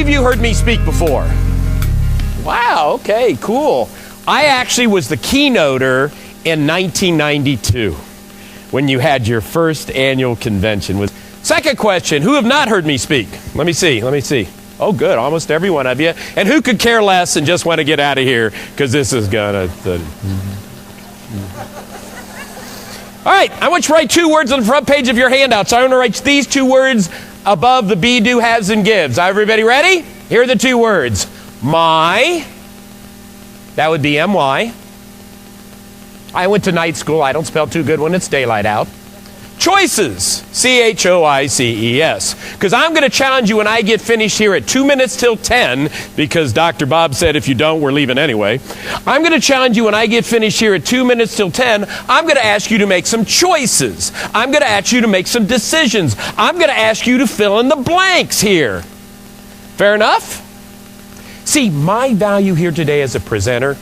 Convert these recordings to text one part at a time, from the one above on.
many of you heard me speak before? Wow, okay, cool. I actually was the keynoter in 1992 when you had your first annual convention. Second question, who have not heard me speak? Let me see. Oh, good, almost every one of you. And who could care less and just want to get out of here because this is gonna... All right, I want you to write 2 words on the front page of your handout. So I want to write these 2 words above the be, do, has, and gives. Everybody ready? Here are the 2 words. My, that would be M-Y. I went to night school. I don't spell too good when it's daylight out. Choices, C-H-O-I-C-E-S. Because I'm going to challenge you when I get finished here at 2 minutes till 10, because Dr. Bob said if you don't, we're leaving anyway. I'm going to challenge you when I get finished here at 2 minutes till 10, I'm going to ask you to make some choices. I'm going to ask you to make some decisions. I'm going to ask you to fill in the blanks here. Fair enough? See, my value here today as a presenter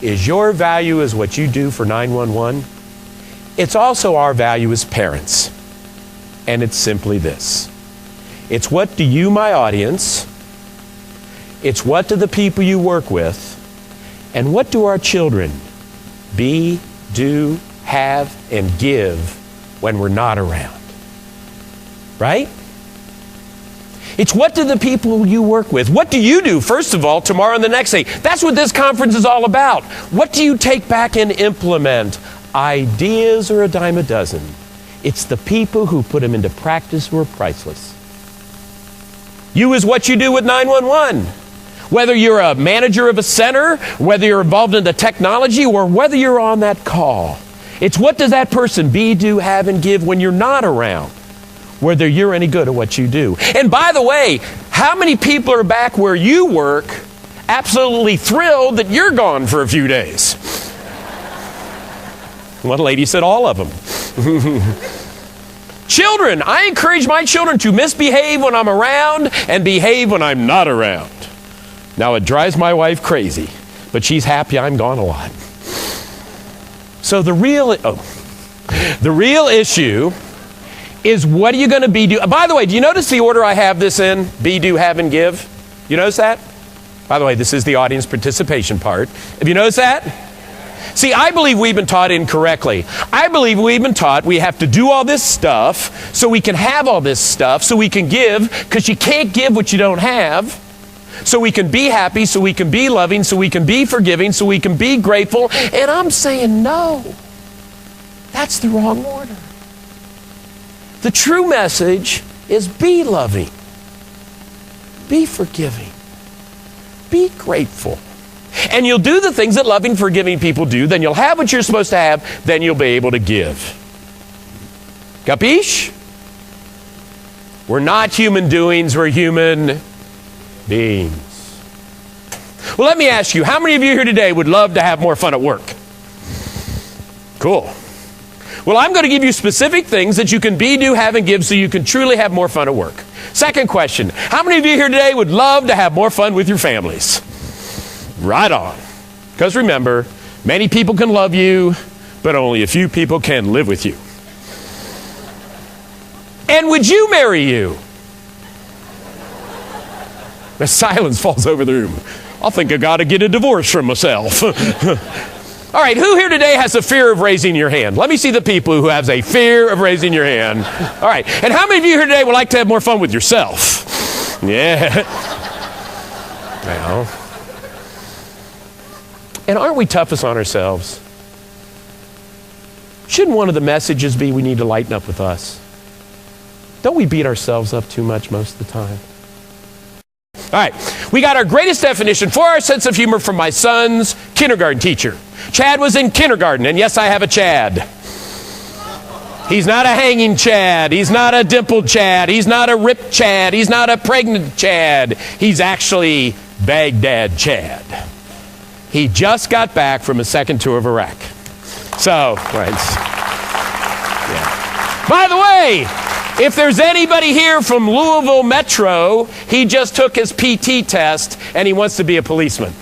is your value is what you do for 911. It's also our value as parents. And it's simply this. It's what do you, my audience, it's what do the people you work with, and what do our children be, do, have, and give when we're not around? Right? It's what do the people you work with, what do you do, first of all, tomorrow and the next day? That's what this conference is all about. What do you take back and implement? Ideas are a dime a dozen. It's the people who put them into practice who are priceless. You is what you do with 911. Whether you're a manager of a center, whether you're involved in the technology, or whether you're on that call. It's what does that person be, do, have, and give when you're not around, whether you're any good at what you do. And by the way, how many people are back where you work absolutely thrilled that you're gone for a few days? One lady said all of them. Children, I encourage my children to misbehave when I'm around and behave when I'm not around. Now, it drives my wife crazy, but she's happy I'm gone a lot. So the real issue is what are you going to be do? By the way, do you notice the order I have this in? Be, do, have, and give? You notice that? By the way, this is the audience participation part. Have you noticed that? See, I believe we've been taught incorrectly. I believe we've been taught we have to do all this stuff so we can have all this stuff, so we can give, because you can't give what you don't have. So we can be happy, so we can be loving, so we can be forgiving, so we can be grateful. And I'm saying no. That's the wrong order. The true message is be loving, be forgiving, be grateful. And you'll do the things that loving, forgiving people do, then you'll have what you're supposed to have, then you'll be able to give. Capiche? We're not human doings, we're human beings. Well, let me ask you, how many of you here today would love to have more fun at work? Cool. Well, I'm going to give you specific things that you can be, do, have, and give so you can truly have more fun at work. Second question, how many of you here today would love to have more fun with your families? Right on. Because remember, many people can love you, but only a few people can live with you. And would you marry you? The silence falls over the room. I think I got to get a divorce from myself. All right, who here today has a fear of raising your hand? Let me see the people who have a fear of raising your hand. All right, and how many of you here today would like to have more fun with yourself? Yeah. Well. And aren't we toughest on ourselves? Shouldn't one of the messages be we need to lighten up with us? Don't we beat ourselves up too much most of the time? All right, we got our greatest definition for our sense of humor from my son's kindergarten teacher. Chad was in kindergarten, and yes, I have a Chad. He's not a hanging Chad. He's not a dimpled Chad. He's not a ripped Chad. He's not a pregnant Chad. He's actually Baghdad Chad. He just got back from a second tour of Iraq. So, right. Yeah. By the way, if there's anybody here from Louisville Metro, he just took his PT test and he wants to be a policeman.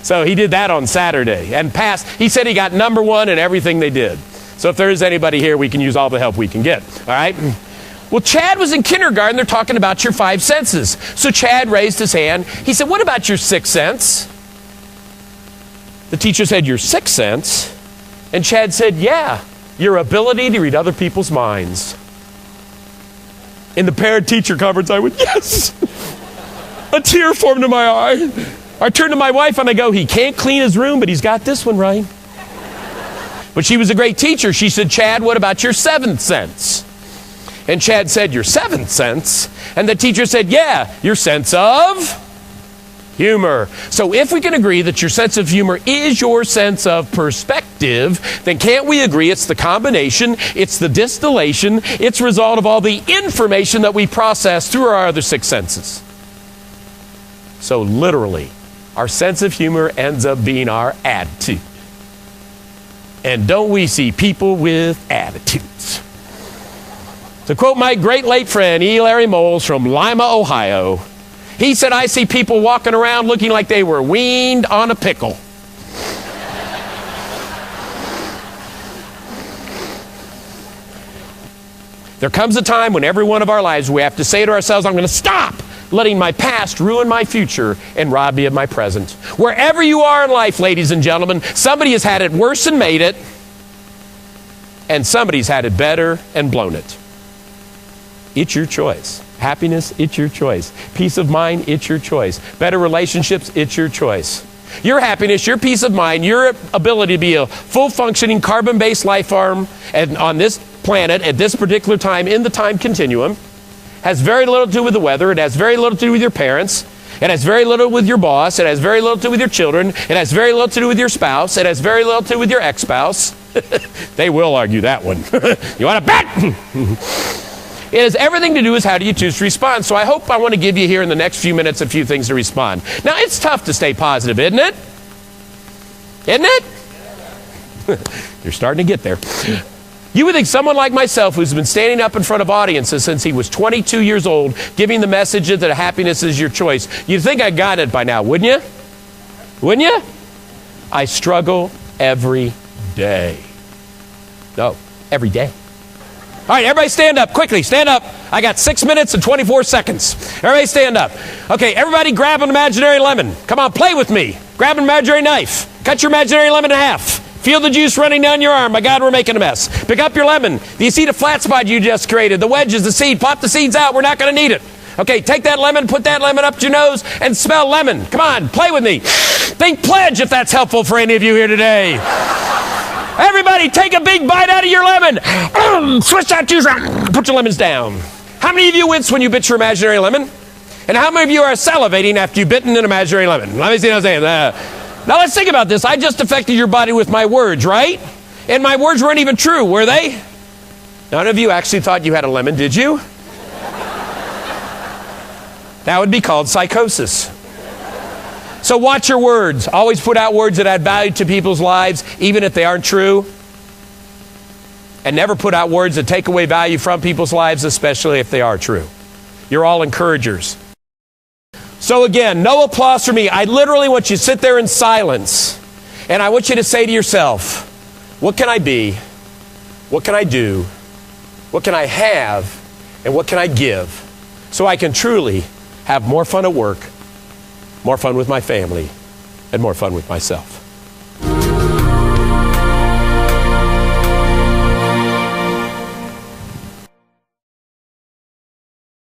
So he did that on Saturday and passed. He said he got number 1 in everything they did. So if there is anybody here, we can use all the help we can get. All right? Well, Chad was in kindergarten. They're talking about your 5 senses. So Chad raised his hand. He said, what about your 6th sense? The teacher said, your 6th sense? And Chad said, yeah, your ability to read other people's minds. In the parent-teacher conference, I went, yes! A tear formed in my eye. I turned to my wife and I go, he can't clean his room, but he's got this one right. But she was a great teacher. She said, Chad, what about your 7th sense? And Chad said, your 7th sense? And the teacher said, yeah, your sense of humor. So if we can agree that your sense of humor is your sense of perspective, then can't we agree it's the combination, it's the distillation, it's a result of all the information that we process through our other 6 senses. So literally, our sense of humor ends up being our attitude. And don't we see people with attitudes? To quote my great late friend, E. Larry Moles from Lima, Ohio, he said, I see people walking around looking like they were weaned on a pickle. There comes a time when every one of our lives we have to say to ourselves, I'm going to stop letting my past ruin my future and rob me of my present. Wherever you are in life, ladies and gentlemen, somebody has had it worse and made it, and somebody's had it better and blown it. It's your choice. Happiness, it's your choice. Peace of mind, it's your choice. Better relationships, it's your choice. Your happiness, your peace of mind, your ability to be a full-functioning carbon-based life form on this planet at this particular time in the time continuum has very little to do with the weather. It has very little to do with your parents. It has very little with your boss. It has very little to do with your children. It has very little to do with your spouse. It has very little to do with your ex-spouse. They will argue that one. You want to bet? It has everything to do with how do you choose to respond. So I want to give you here in the next few minutes a few things to respond. Now, it's tough to stay positive, isn't it? Isn't it? You're starting to get there. You would think someone like myself, who's been standing up in front of audiences since he was 22 years old, giving the message that happiness is your choice, you'd think I got it by now, wouldn't you? Wouldn't you? I struggle every day. No, every day. All right, everybody stand up. Quickly, stand up. I got 6 minutes and 24 seconds. Everybody stand up. Okay, everybody grab an imaginary lemon. Come on, play with me. Grab an imaginary knife. Cut your imaginary lemon in half. Feel the juice running down your arm. My God, we're making a mess. Pick up your lemon. Do you see the flat spot you just created? The wedges, the seed. Pop the seeds out. We're not going to need it. Okay, take that lemon, put that lemon up to your nose, and smell lemon. Come on, play with me. Think pledge if that's helpful for any of you here today. Everybody, take a big bite out of your lemon. Switch that juice out. Put your lemons down. How many of you wince when you bit your imaginary lemon? And how many of you are salivating after you've bitten an imaginary lemon? Let me see what I'm saying. Now let's think about this. I just affected your body with my words, right? And my words weren't even true, were they? None of you actually thought you had a lemon, did you? That would be called psychosis. So watch your words. Always put out words that add value to people's lives, even if they aren't true. And never put out words that take away value from people's lives, especially if they are true. You're all encouragers. So again, no applause for me. I literally want you to sit there in silence. And I want you to say to yourself, what can I be? What can I do? What can I have? And what can I give? So I can truly have more fun at work, more fun with my family, and more fun with myself.